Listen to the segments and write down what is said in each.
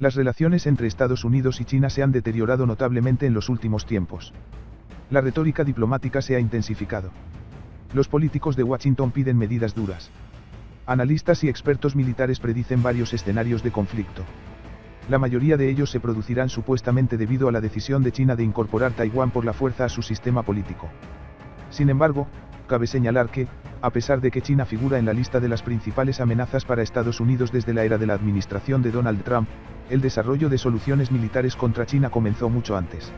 Las relaciones entre Estados Unidos y China se han deteriorado notablemente en los últimos tiempos. La retórica diplomática se ha intensificado. Los políticos de Washington piden medidas duras. Analistas y expertos militares predicen varios escenarios de conflicto. La mayoría de ellos se producirán supuestamente debido a la decisión de China de incorporar Taiwán por la fuerza a su sistema político. Sin embargo, cabe señalar que, a pesar de que China figura en la lista de las principales amenazas para Estados Unidos desde la era de la administración de Donald Trump, el desarrollo de soluciones militares contra China comenzó mucho antes.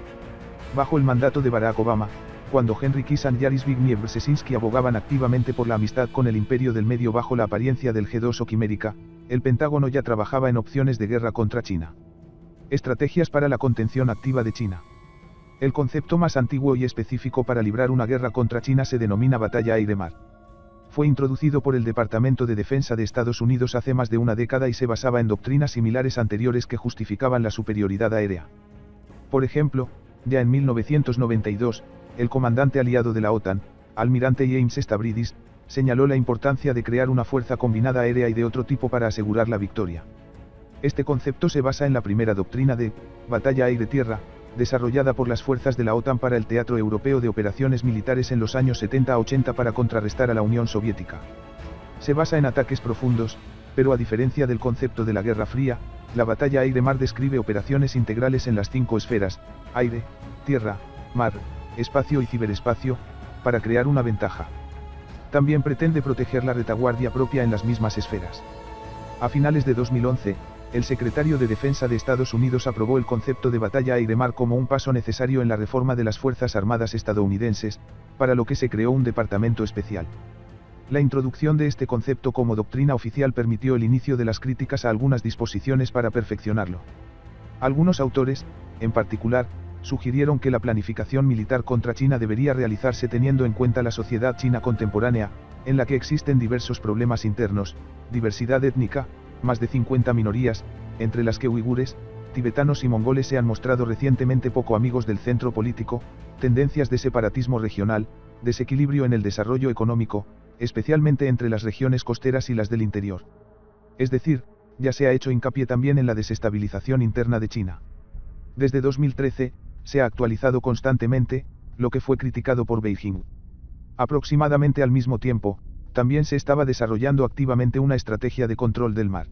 Bajo el mandato de Barack Obama, cuando Henry Kissinger y Zbigniew Brzezinski abogaban activamente por la amistad con el Imperio del Medio bajo la apariencia del G2 o Quimérica, el Pentágono ya trabajaba en opciones de guerra contra China. Estrategias para la contención activa de China. El concepto más antiguo y específico para librar una guerra contra China se denomina batalla aire-mar. Fue introducido por el Departamento de Defensa de Estados Unidos hace más de una década y se basaba en doctrinas similares anteriores que justificaban la superioridad aérea. Por ejemplo, ya en 1992, el comandante aliado de la OTAN, almirante James Stavridis, señaló la importancia de crear una fuerza combinada aérea y de otro tipo para asegurar la victoria. Este concepto se basa en la primera doctrina de batalla aire-tierra, desarrollada por las fuerzas de la OTAN para el Teatro Europeo de Operaciones Militares en los años 70 a 80 para contrarrestar a la Unión Soviética. Se basa en ataques profundos, pero a diferencia del concepto de la Guerra Fría, la batalla aire-mar describe operaciones integrales en las 5 esferas, aire, tierra, mar, espacio y ciberespacio, para crear una ventaja. También pretende proteger la retaguardia propia en las mismas esferas. A finales de 2011, el secretario de Defensa de Estados Unidos aprobó el concepto de batalla aire-mar como un paso necesario en la reforma de las Fuerzas Armadas estadounidenses, para lo que se creó un departamento especial. La introducción de este concepto como doctrina oficial permitió el inicio de las críticas a algunas disposiciones para perfeccionarlo. Algunos autores, en particular, sugirieron que la planificación militar contra China debería realizarse teniendo en cuenta la sociedad china contemporánea, en la que existen diversos problemas internos, diversidad étnica, más de 50 minorías, entre las que uigures, tibetanos y mongoles se han mostrado recientemente poco amigos del centro político, tendencias de separatismo regional, desequilibrio en el desarrollo económico, especialmente entre las regiones costeras y las del interior. Es decir, ya se ha hecho hincapié también en la desestabilización interna de China. Desde 2013, se ha actualizado constantemente, lo que fue criticado por Beijing. Aproximadamente al mismo tiempo, también se estaba desarrollando activamente una estrategia de control del mar.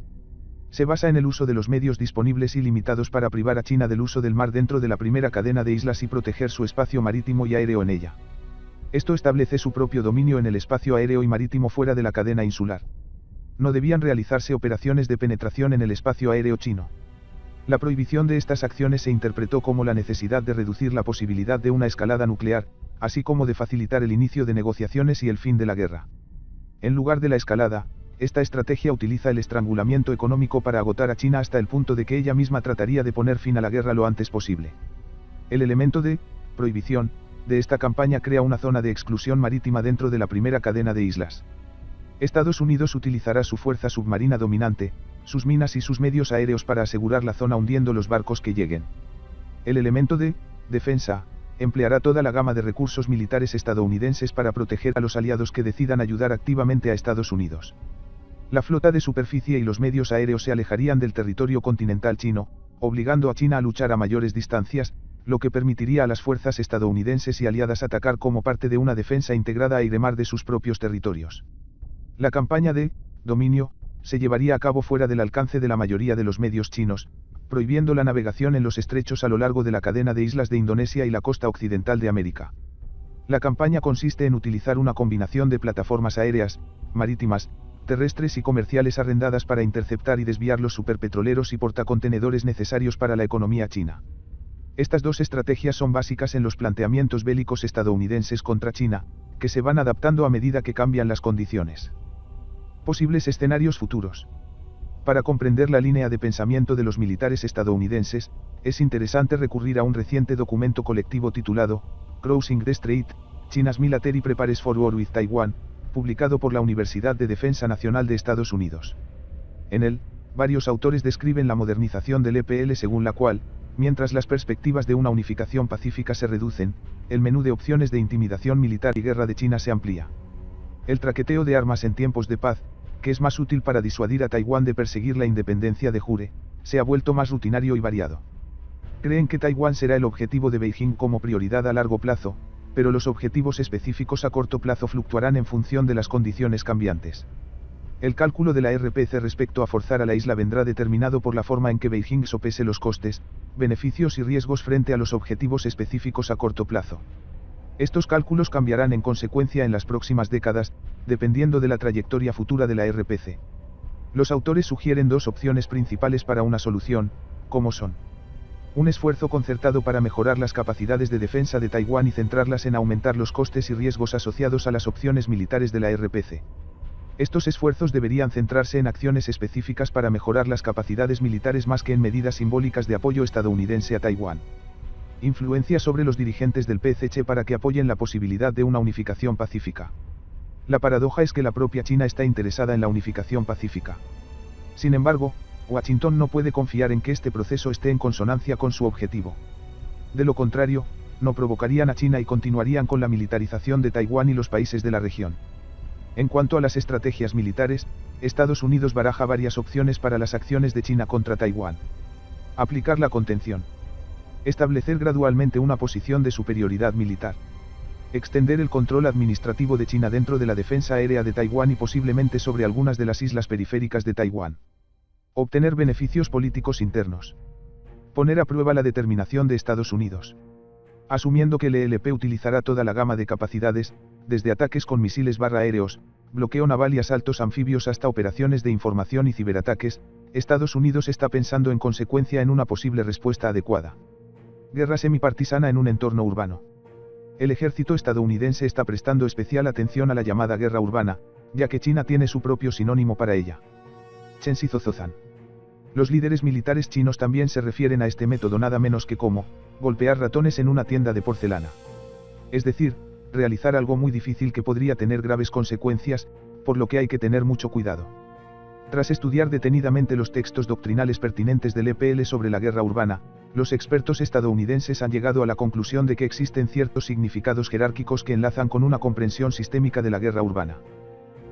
Se basa en el uso de los medios disponibles y limitados para privar a China del uso del mar dentro de la primera cadena de islas y proteger su espacio marítimo y aéreo en ella. Esto establece su propio dominio en el espacio aéreo y marítimo fuera de la cadena insular. No debían realizarse operaciones de penetración en el espacio aéreo chino. La prohibición de estas acciones se interpretó como la necesidad de reducir la posibilidad de una escalada nuclear, así como de facilitar el inicio de negociaciones y el fin de la guerra. En lugar de la escalada, esta estrategia utiliza el estrangulamiento económico para agotar a China hasta el punto de que ella misma trataría de poner fin a la guerra lo antes posible. El elemento de prohibición de esta campaña crea una zona de exclusión marítima dentro de la primera cadena de islas. Estados Unidos utilizará su fuerza submarina dominante, sus minas y sus medios aéreos para asegurar la zona hundiendo los barcos que lleguen. El elemento de defensa empleará toda la gama de recursos militares estadounidenses para proteger a los aliados que decidan ayudar activamente a Estados Unidos. La flota de superficie y los medios aéreos se alejarían del territorio continental chino, obligando a China a luchar a mayores distancias, lo que permitiría a las fuerzas estadounidenses y aliadas atacar como parte de una defensa integrada aire-mar de sus propios territorios. La campaña de dominio se llevaría a cabo fuera del alcance de la mayoría de los medios chinos, prohibiendo la navegación en los estrechos a lo largo de la cadena de islas de Indonesia y la costa occidental de América. La campaña consiste en utilizar una combinación de plataformas aéreas, marítimas, terrestres y comerciales arrendadas para interceptar y desviar los superpetroleros y portacontenedores necesarios para la economía china. Estas dos estrategias son básicas en los planteamientos bélicos estadounidenses contra China, que se van adaptando a medida que cambian las condiciones. Posibles escenarios futuros. Para comprender la línea de pensamiento de los militares estadounidenses, es interesante recurrir a un reciente documento colectivo titulado Crossing the Strait, China's Military Prepares for War with Taiwan, publicado por la Universidad de Defensa Nacional de Estados Unidos. En él, varios autores describen la modernización del EPL según la cual, mientras las perspectivas de una unificación pacífica se reducen, el menú de opciones de intimidación militar y guerra de China se amplía. El traqueteo de armas en tiempos de paz, que es más útil para disuadir a Taiwán de perseguir la independencia de jure, se ha vuelto más rutinario y variado. Creen que Taiwán será el objetivo de Beijing como prioridad a largo plazo, pero los objetivos específicos a corto plazo fluctuarán en función de las condiciones cambiantes. El cálculo de la RPC respecto a forzar a la isla vendrá determinado por la forma en que Beijing sopese los costes, beneficios y riesgos frente a los objetivos específicos a corto plazo. Estos cálculos cambiarán en consecuencia en las próximas décadas, dependiendo de la trayectoria futura de la RPC. Los autores sugieren dos opciones principales para una solución, como son: un esfuerzo concertado para mejorar las capacidades de defensa de Taiwán y centrarlas en aumentar los costes y riesgos asociados a las opciones militares de la RPC. Estos esfuerzos deberían centrarse en acciones específicas para mejorar las capacidades militares más que en medidas simbólicas de apoyo estadounidense a Taiwán. Influencia sobre los dirigentes del PCC para que apoyen la posibilidad de una unificación pacífica. La paradoja es que la propia China está interesada en la unificación pacífica. Sin embargo, Washington no puede confiar en que este proceso esté en consonancia con su objetivo. De lo contrario, no provocarían a China y continuarían con la militarización de Taiwán y los países de la región. En cuanto a las estrategias militares, Estados Unidos baraja varias opciones para las acciones de China contra Taiwán. Aplicar la contención. Establecer gradualmente una posición de superioridad militar. Extender el control administrativo de China dentro de la defensa aérea de Taiwán y posiblemente sobre algunas de las islas periféricas de Taiwán. Obtener beneficios políticos internos. Poner a prueba la determinación de Estados Unidos. Asumiendo que el ELP utilizará toda la gama de capacidades, desde ataques con misiles aéreos, bloqueo naval y asaltos anfibios hasta operaciones de información y ciberataques, Estados Unidos está pensando en consecuencia en una posible respuesta adecuada. Guerra semipartisana en un entorno urbano. El ejército estadounidense está prestando especial atención a la llamada guerra urbana, ya que China tiene su propio sinónimo para ella. Chen Shizozozan. Los líderes militares chinos también se refieren a este método nada menos que como golpear ratones en una tienda de porcelana. Es decir, realizar algo muy difícil que podría tener graves consecuencias, por lo que hay que tener mucho cuidado. Tras estudiar detenidamente los textos doctrinales pertinentes del EPL sobre la guerra urbana, los expertos estadounidenses han llegado a la conclusión de que existen ciertos significados jerárquicos que enlazan con una comprensión sistémica de la guerra urbana.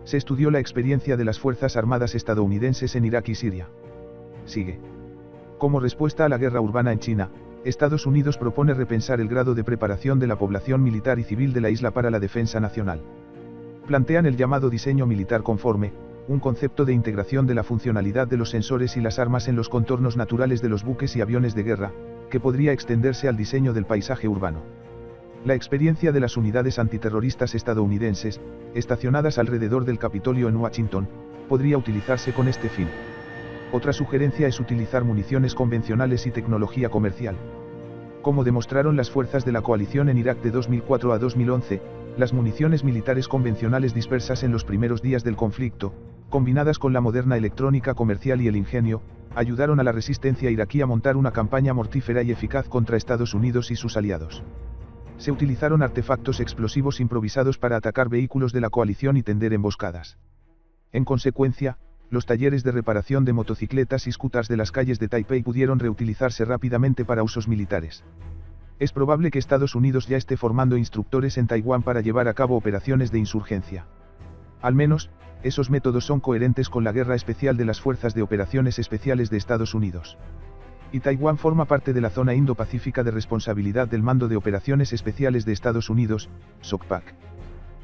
Se estudió la experiencia de las Fuerzas Armadas estadounidenses en Irak y Siria. Sigue. Como respuesta a la guerra urbana en China, Estados Unidos propone repensar el grado de preparación de la población militar y civil de la isla para la defensa nacional. Plantean el llamado diseño militar conforme, un concepto de integración de la funcionalidad de los sensores y las armas en los contornos naturales de los buques y aviones de guerra, que podría extenderse al diseño del paisaje urbano. La experiencia de las unidades antiterroristas estadounidenses, estacionadas alrededor del Capitolio en Washington, podría utilizarse con este fin. Otra sugerencia es utilizar municiones convencionales y tecnología comercial. Como demostraron las fuerzas de la coalición en Irak de 2004 a 2011, las municiones militares convencionales dispersas en los primeros días del conflicto, combinadas con la moderna electrónica comercial y el ingenio, ayudaron a la resistencia iraquí a montar una campaña mortífera y eficaz contra Estados Unidos y sus aliados. Se utilizaron artefactos explosivos improvisados para atacar vehículos de la coalición y tender emboscadas. En consecuencia, los talleres de reparación de motocicletas y scooters de las calles de Taipei pudieron reutilizarse rápidamente para usos militares. Es probable que Estados Unidos ya esté formando instructores en Taiwán para llevar a cabo operaciones de insurgencia. Al menos, esos métodos son coherentes con la guerra especial de las Fuerzas de Operaciones Especiales de Estados Unidos. Y Taiwán forma parte de la zona Indo-Pacífica de responsabilidad del Mando de Operaciones Especiales de Estados Unidos, SOCPAC.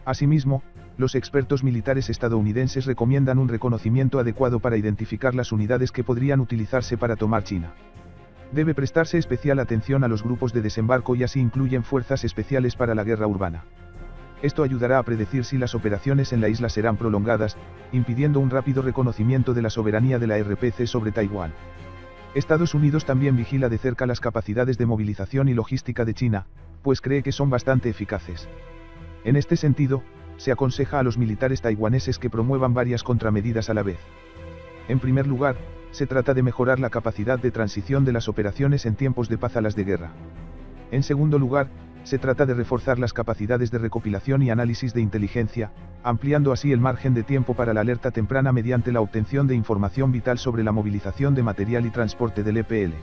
Asimismo, los expertos militares estadounidenses recomiendan un reconocimiento adecuado para identificar las unidades que podrían utilizarse para tomar China. Debe prestarse especial atención a los grupos de desembarco y así incluyen fuerzas especiales para la guerra urbana. Esto ayudará a predecir si las operaciones en la isla serán prolongadas, impidiendo un rápido reconocimiento de la soberanía de la RPC sobre Taiwán. Estados Unidos también vigila de cerca las capacidades de movilización y logística de China, pues cree que son bastante eficaces. En este sentido, se aconseja a los militares taiwaneses que promuevan varias contramedidas a la vez. En primer lugar, se trata de mejorar la capacidad de transición de las operaciones en tiempos de paz a las de guerra. En segundo lugar, se trata de reforzar las capacidades de recopilación y análisis de inteligencia, ampliando así el margen de tiempo para la alerta temprana mediante la obtención de información vital sobre la movilización de material y transporte del EPL.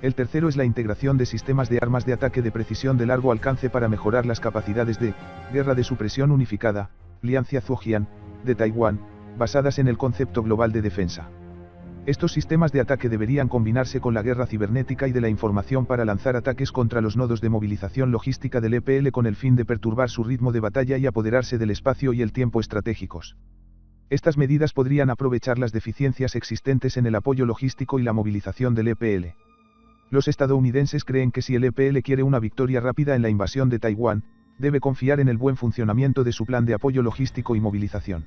El tercero es la integración de sistemas de armas de ataque de precisión de largo alcance para mejorar las capacidades de guerra de supresión unificada, Liancia Zhuojian, de Taiwán, basadas en el concepto global de defensa. Estos sistemas de ataque deberían combinarse con la guerra cibernética y de la información para lanzar ataques contra los nodos de movilización logística del EPL con el fin de perturbar su ritmo de batalla y apoderarse del espacio y el tiempo estratégicos. Estas medidas podrían aprovechar las deficiencias existentes en el apoyo logístico y la movilización del EPL. Los estadounidenses creen que si el EPL quiere una victoria rápida en la invasión de Taiwán, debe confiar en el buen funcionamiento de su plan de apoyo logístico y movilización.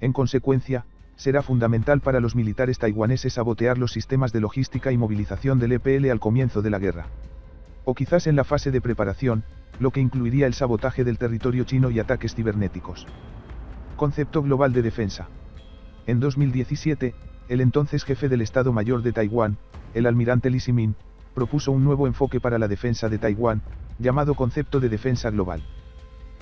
En consecuencia, será fundamental para los militares taiwaneses sabotear los sistemas de logística y movilización del EPL al comienzo de la guerra. O quizás en la fase de preparación, lo que incluiría el sabotaje del territorio chino y ataques cibernéticos. Concepto global de defensa. En 2017, el entonces jefe del Estado Mayor de Taiwán, el almirante Lee Zemin, propuso un nuevo enfoque para la defensa de Taiwán, llamado concepto de defensa global.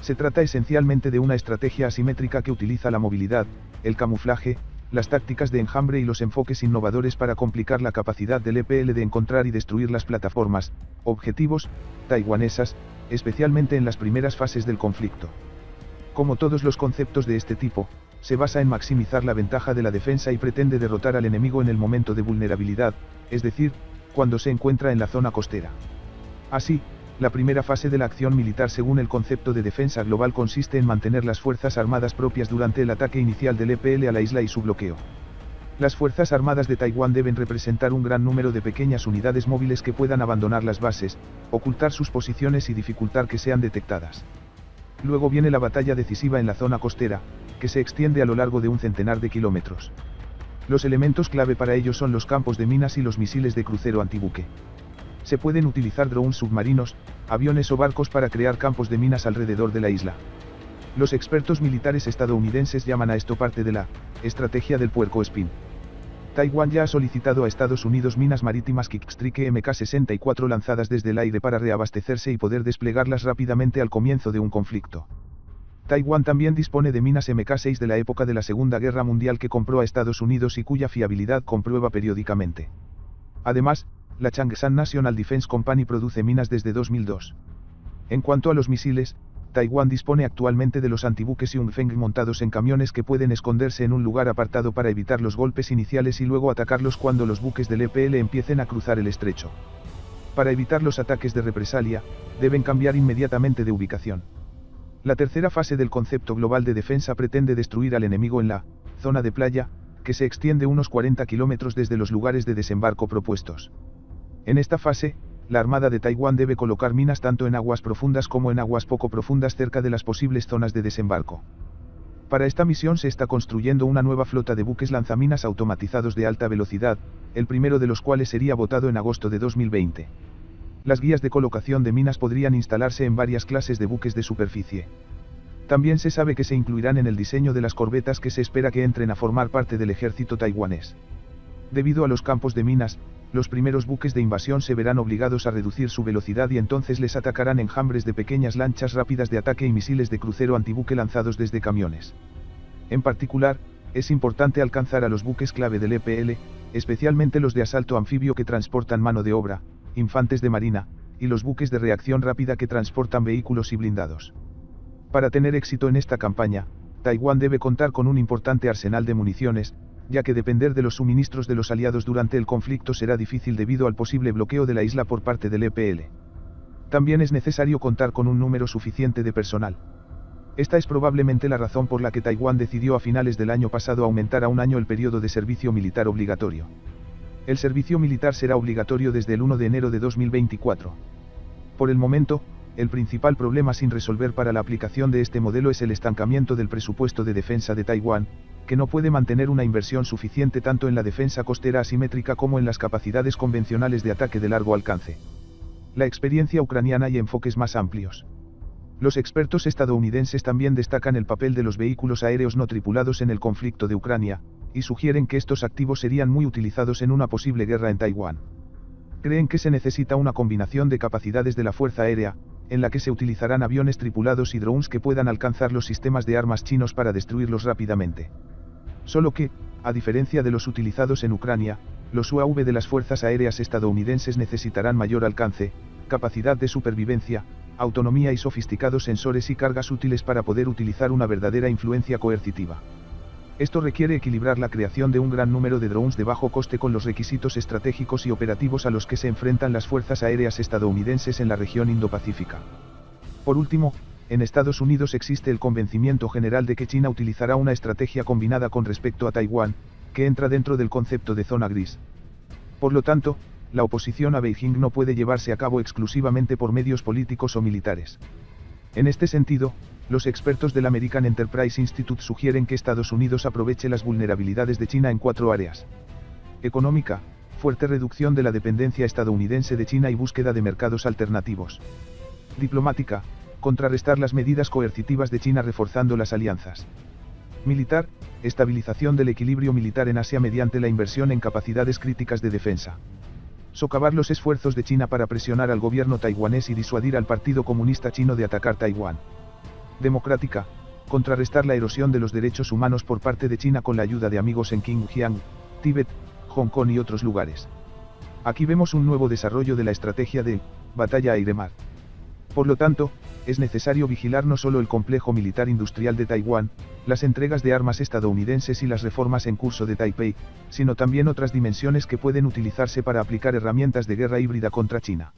Se trata esencialmente de una estrategia asimétrica que utiliza la movilidad, el camuflaje, las tácticas de enjambre y los enfoques innovadores para complicar la capacidad del EPL de encontrar y destruir las plataformas, objetivos, taiwanesas, especialmente en las primeras fases del conflicto. Como todos los conceptos de este tipo, se basa en maximizar la ventaja de la defensa y pretende derrotar al enemigo en el momento de vulnerabilidad, es decir, cuando se encuentra en la zona costera. Así, la primera fase de la acción militar según el concepto de defensa global consiste en mantener las fuerzas armadas propias durante el ataque inicial del EPL a la isla y su bloqueo. Las fuerzas armadas de Taiwán deben representar un gran número de pequeñas unidades móviles que puedan abandonar las bases, ocultar sus posiciones y dificultar que sean detectadas. Luego viene la batalla decisiva en la zona costera, que se extiende a lo largo de un centenar de kilómetros. Los elementos clave para ello son los campos de minas y los misiles de crucero antibuque. Se pueden utilizar drones submarinos, aviones o barcos para crear campos de minas alrededor de la isla. Los expertos militares estadounidenses llaman a esto parte de la estrategia del puerco espín. Taiwán ya ha solicitado a Estados Unidos minas marítimas Kickstrike Mk-64 lanzadas desde el aire para reabastecerse y poder desplegarlas rápidamente al comienzo de un conflicto. Taiwán también dispone de minas Mk-6 de la época de la Segunda Guerra Mundial que compró a Estados Unidos y cuya fiabilidad comprueba periódicamente. Además, la Changshan National Defense Company produce minas desde 2002. En cuanto a los misiles, Taiwán dispone actualmente de los antibuques Yongfeng montados en camiones que pueden esconderse en un lugar apartado para evitar los golpes iniciales y luego atacarlos cuando los buques del EPL empiecen a cruzar el estrecho. Para evitar los ataques de represalia, deben cambiar inmediatamente de ubicación. La tercera fase del concepto global de defensa pretende destruir al enemigo en la zona de playa, que se extiende unos 40 kilómetros desde los lugares de desembarco propuestos. En esta fase, la Armada de Taiwán debe colocar minas tanto en aguas profundas como en aguas poco profundas cerca de las posibles zonas de desembarco. Para esta misión se está construyendo una nueva flota de buques lanzaminas automatizados de alta velocidad, el primero de los cuales sería votado en agosto de 2020. Las guías de colocación de minas podrían instalarse en varias clases de buques de superficie. También se sabe que se incluirán en el diseño de las corbetas que se espera que entren a formar parte del ejército taiwanés. Debido a los campos de minas, los primeros buques de invasión se verán obligados a reducir su velocidad y entonces les atacarán enjambres de pequeñas lanchas rápidas de ataque y misiles de crucero antibuque lanzados desde camiones. En particular, es importante alcanzar a los buques clave del EPL, especialmente los de asalto anfibio que transportan mano de obra, infantes de marina, y los buques de reacción rápida que transportan vehículos y blindados. Para tener éxito en esta campaña, Taiwán debe contar con un importante arsenal de municiones, ya que depender de los suministros de los aliados durante el conflicto será difícil debido al posible bloqueo de la isla por parte del EPL. También es necesario contar con un número suficiente de personal. Esta es probablemente la razón por la que Taiwán decidió a finales del año pasado aumentar a un año el periodo de servicio militar obligatorio. El servicio militar será obligatorio desde el 1 de enero de 2024. Por el momento, el principal problema sin resolver para la aplicación de este modelo es el estancamiento del presupuesto de defensa de Taiwán, que no puede mantener una inversión suficiente tanto en la defensa costera asimétrica como en las capacidades convencionales de ataque de largo alcance. La experiencia ucraniana y enfoques más amplios. Los expertos estadounidenses también destacan el papel de los vehículos aéreos no tripulados en el conflicto de Ucrania, y sugieren que estos activos serían muy utilizados en una posible guerra en Taiwán. Creen que se necesita una combinación de capacidades de la Fuerza Aérea, en la que se utilizarán aviones tripulados y drones que puedan alcanzar los sistemas de armas chinos para destruirlos rápidamente. Solo que, a diferencia de los utilizados en Ucrania, los UAV de las fuerzas aéreas estadounidenses necesitarán mayor alcance, capacidad de supervivencia, autonomía y sofisticados sensores y cargas útiles para poder utilizar una verdadera influencia coercitiva. Esto requiere equilibrar la creación de un gran número de drones de bajo coste con los requisitos estratégicos y operativos a los que se enfrentan las fuerzas aéreas estadounidenses en la región Indo-Pacífica. Por último, en Estados Unidos existe el convencimiento general de que China utilizará una estrategia combinada con respecto a Taiwán, que entra dentro del concepto de zona gris. Por lo tanto, la oposición a Beijing no puede llevarse a cabo exclusivamente por medios políticos o militares. En este sentido, los expertos del American Enterprise Institute sugieren que Estados Unidos aproveche las vulnerabilidades de China en 4 áreas. Económica, fuerte reducción de la dependencia estadounidense de China y búsqueda de mercados alternativos. Diplomática, contrarrestar las medidas coercitivas de China reforzando las alianzas. Militar, estabilización del equilibrio militar en Asia mediante la inversión en capacidades críticas de defensa. Socavar los esfuerzos de China para presionar al gobierno taiwanés y disuadir al Partido Comunista Chino de atacar Taiwán. Democrática, contrarrestar la erosión de los derechos humanos por parte de China con la ayuda de amigos en Xinjiang, Tíbet, Hong Kong y otros lugares. Aquí vemos un nuevo desarrollo de la estrategia de batalla aire-mar. Por lo tanto, es necesario vigilar no solo el complejo militar industrial de Taiwán, las entregas de armas estadounidenses y las reformas en curso de Taipei, sino también otras dimensiones que pueden utilizarse para aplicar herramientas de guerra híbrida contra China.